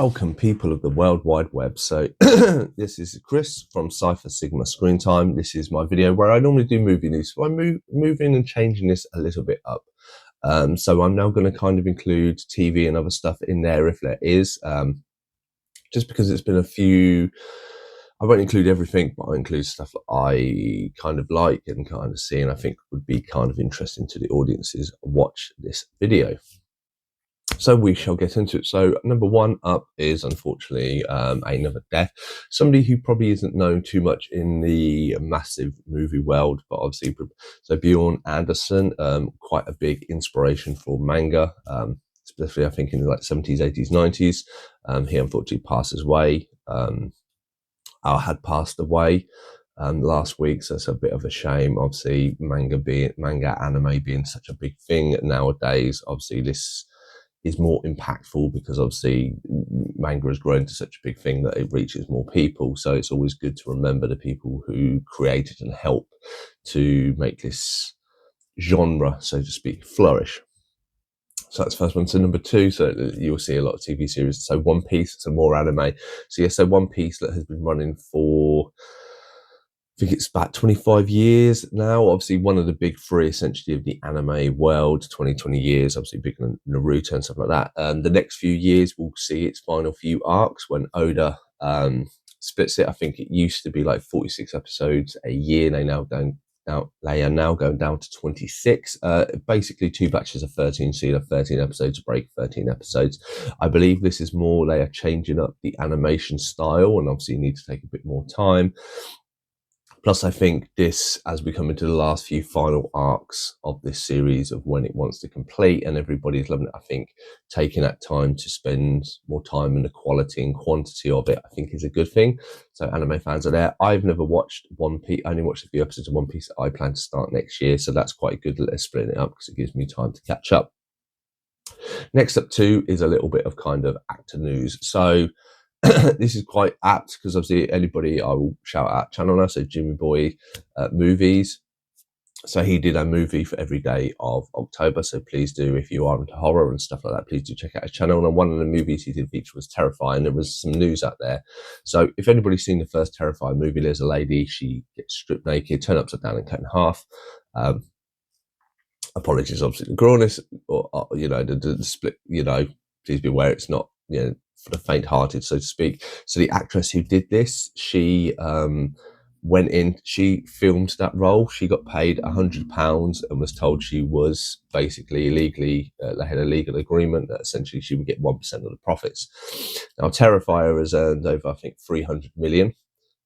Welcome, people of the World Wide Web. So this is Chris from Cypher Sigma Screen Time. This is my video where I normally do movie news. So I'm moving and changing this a little bit up. So I'm now going to kind of include TV and other stuff in there if there is. Just because it's been a few, I won't include everything, but I'll include stuff that I kind of like and kind of see and I think would be kind of interesting to the audiences watch this video. So we shall get into it. So number one up is unfortunately another death. Somebody who probably isn't known too much in the massive movie world, but obviously, so Bjorn Anderson, quite a big inspiration for manga, especially I think in the like 70s, 80s, 90s. He unfortunately passes away. Had passed away last week, so it's a bit of a shame. Obviously, anime being such a big thing nowadays. Obviously, this is more impactful because obviously manga has grown to such a big thing that it reaches more people. So it's always good to remember the people who created and helped to make this genre, so to speak, flourish. So that's the first one. So number two, so you'll see a lot of TV series. So One Piece, so more anime. So yeah, so One Piece that has been running for, I think it's about 25 years now. Obviously, one of the big three, essentially, of the anime world, 20 years, obviously bigger than Naruto and stuff like that. The next few years, we'll see its final few arcs when Oda splits it. I think it used to be like 46 episodes a year. They are now going down to 26. Basically, two batches of 13, so you have 13 episodes, break 13 episodes. I believe this is more, they are changing up the animation style, and obviously you need to take a bit more time. Plus, I think this, as we come into the last few final arcs of this series of when it wants to complete and everybody's loving it, I think taking that time to spend more time in the quality and quantity of it, I think is a good thing. So anime fans are there. I've never watched One Piece. I only watched a few episodes of One Piece that I plan to start next year. So that's quite good that they're splitting it up because it gives me time to catch up. Next up too is a little bit of kind of actor news. So this is quite apt because obviously anybody I will shout out channel now. So Jimmy Boy Movies. So he did a movie for every day of October. So please do, if you are into horror and stuff like that, please do check out his channel. And one of the movies he did feature was Terrifier. There was some news out there. So if anybody's seen the first Terrifier movie, there's a lady, she gets stripped naked, turned upside down and cut in half. Apologies, obviously, the growness, or the split, please be aware it's not, for the faint-hearted, so to speak. So the actress who did this, she went in, she filmed that role. She got paid £100 and was told she was basically illegally, they had a legal agreement that essentially she would get 1% of the profits. Now, Terrifier has earned over, I think, 300 million.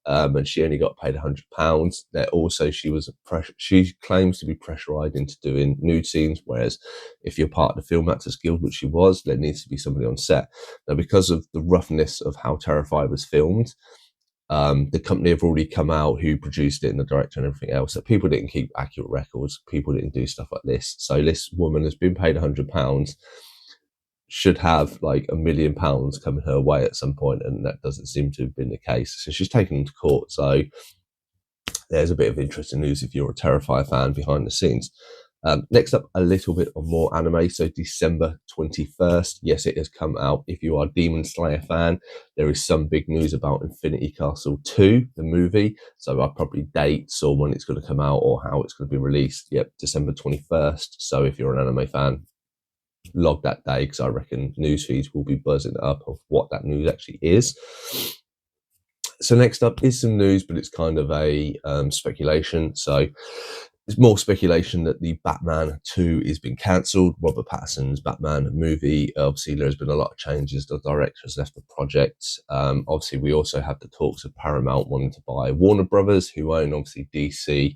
And she only got paid £100. There also, she claims to be pressurized into doing nude scenes, whereas if you're part of the Film Actors Guild, which she was, there needs to be somebody on set. Now, because of the roughness of how Terrifier was filmed, the company have already come out who produced it and the director and everything else. So people didn't keep accurate records. People didn't do stuff like this. So this woman has been paid £100. Should have like £1 million coming her way at some point, and that doesn't seem to have been the case. So she's taken them to court. So there's a bit of interesting news if you're a Terrifier fan behind the scenes. Next up, a little bit of more anime. So December 21st, yes, it has come out. If you are a Demon Slayer fan, there is some big news about Infinity Castle 2, the movie. So I'll probably dates or when it's going to come out or how it's going to be released. Yep, December 21st. So if you're an anime fan, log that day because I reckon news feeds will be buzzing up of what that news actually is. So next up is some news, but it's kind of a speculation. So there's more speculation that the Batman 2 is being cancelled. Robert Pattinson's Batman movie. Obviously, there's been a lot of changes. The director has left the project. Obviously, we also have the talks of Paramount wanting to buy Warner Brothers, who own obviously DC.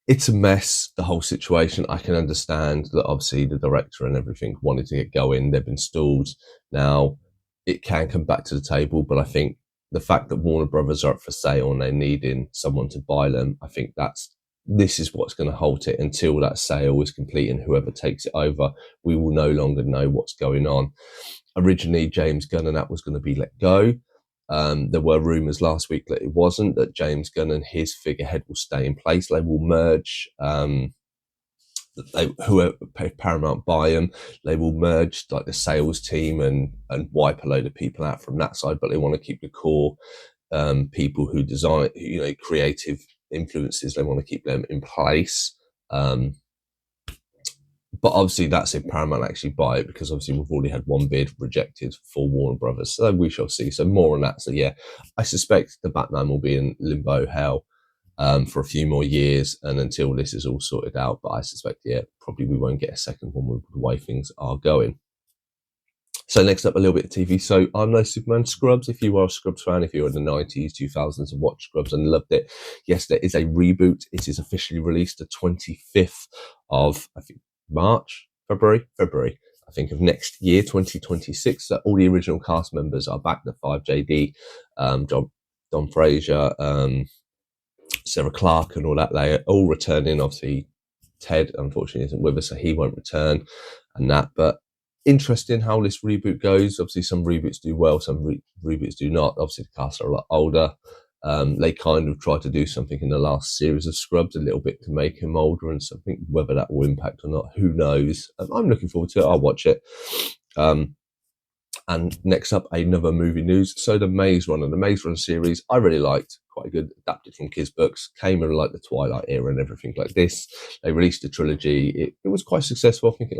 It's a mess, the whole situation. I can understand that obviously the director and everything wanted to get going. They've been stalled. Now, it can come back to the table, but I think the fact that Warner Brothers are up for sale and they're needing someone to buy them, I think this is what's going to halt it until that sale is complete, and whoever takes it over, we will no longer know what's going on. Originally, James Gunn and that was going to be let go. There were rumours last week that it wasn't, that James Gunn and his figurehead will stay in place. They will merge whoever Paramount buy them, they will merge like the sales team and wipe a load of people out from that side, but they want to keep the core people who design, creative influences. They want to keep them in place. But obviously that's if Paramount actually buy it, because obviously we've already had one bid rejected for Warner Brothers. So we shall see. So more on that. So yeah, I suspect the Batman will be in limbo hell for a few more years, and until this is all sorted out. But I suspect, yeah, probably we won't get a second one with the way things are going. So next up, a little bit of TV. So I'm No Superman, Scrubs. If you are a Scrubs fan, if you were in the 90s, 2000s and watched Scrubs and loved it, yes, there is a reboot. It is officially released the 25th of, I think, February, I think, of next year, 2026. So all the original cast members are back. The 5JD, Don Fraser, Sarah Clark and all that. They are all returning. Obviously, Ted, unfortunately, isn't with us, so he won't return and that. But interesting how this reboot goes. Obviously, some reboots do well, some reboots do not. Obviously, the cast are a lot older. They kind of tried to do something in the last series of Scrubs a little bit to make him older and something. Whether that will impact or not, who knows? I'm looking forward to it. I'll watch it. And next up, another movie news. So the Maze Runner series, I really liked. Quite good, adapted from kids' books. Came in like the Twilight era and everything like this. They released a trilogy. It was quite successful. I think it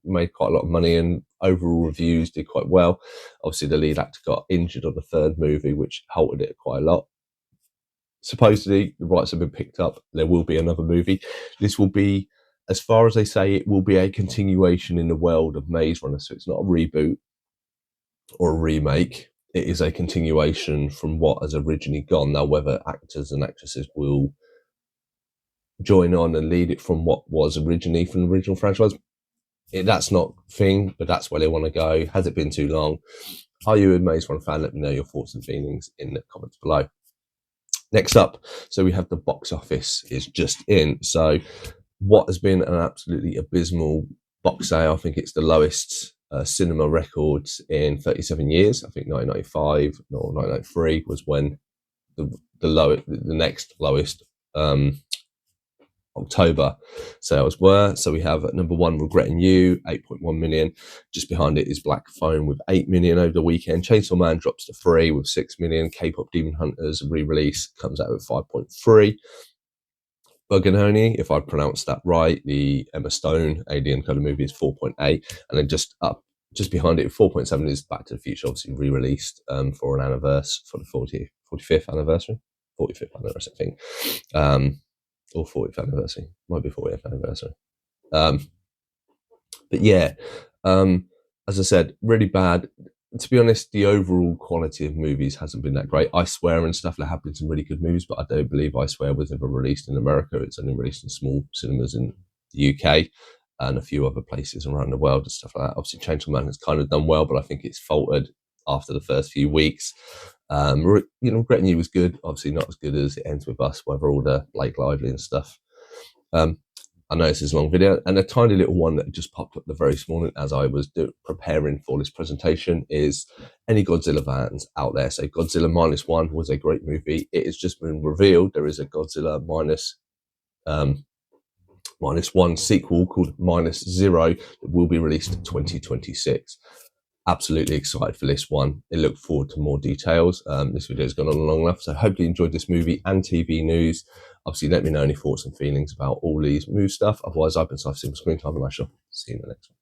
made quite a lot of money, and overall reviews did quite well. Obviously, the lead actor got injured on the third movie, which halted it quite a lot. Supposedly, the rights have been picked up. There will be another movie. This will be, as far as they say, it will be a continuation in the world of Maze Runner. So it's not a reboot or a remake. It is a continuation from what has originally gone. Now, whether actors and actresses will join on and lead it from what was originally from the original franchise, that's not a thing, but that's where they want to go. Has it been too long? Are you a Maze Runner fan? Let me know your thoughts and feelings in the comments below. Next up, so we have the box office is just in. So what has been an absolutely abysmal box sale, I think it's the lowest cinema records in 37 years. I think 1995 or 1993 was when the next lowest October sales were. So we have at number one, Regretting You, 8.1 million. Just behind it is Black Phone with 8 million over the weekend. Chainsaw Man drops to 3 with 6 million. K-pop Demon Hunters re-release comes out with 5.3. Buganoni, if I pronounced that right, the Emma Stone Alien kind of movie is 4.8, and then just behind it, 4.7 is Back to the Future, obviously re-released for an anniversary, for the 45th anniversary, I think, or 40th anniversary, might be 40th anniversary. But yeah, as I said, really bad. To be honest, the overall quality of movies hasn't been that great. I Swear and stuff, there have been some really good movies, but I don't believe I Swear was ever released in America. It's only released in small cinemas in the UK and a few other places around the world and stuff like that. Obviously, Chainsaw Man has kind of done well, but I think it's faltered after the first few weeks. Regretting You was good, obviously not as good as It Ends With Us, whether all the Blake Lively and stuff. I know this is a long video, and a tiny little one that just popped up the very this morning as I was preparing for this presentation is any Godzilla fans out there. So Godzilla Minus One was a great movie. It has just been revealed there is a Godzilla minus one sequel called Minus Zero that will be released in 2026. Absolutely excited for this one. I look forward to more details. This video has gone on long enough, so hopefully you enjoyed this movie and TV news. Obviously, let me know any thoughts and feelings about all these movie stuff. Otherwise, I've been Cypher Sigma Screen Time, and I shall see you in the next one.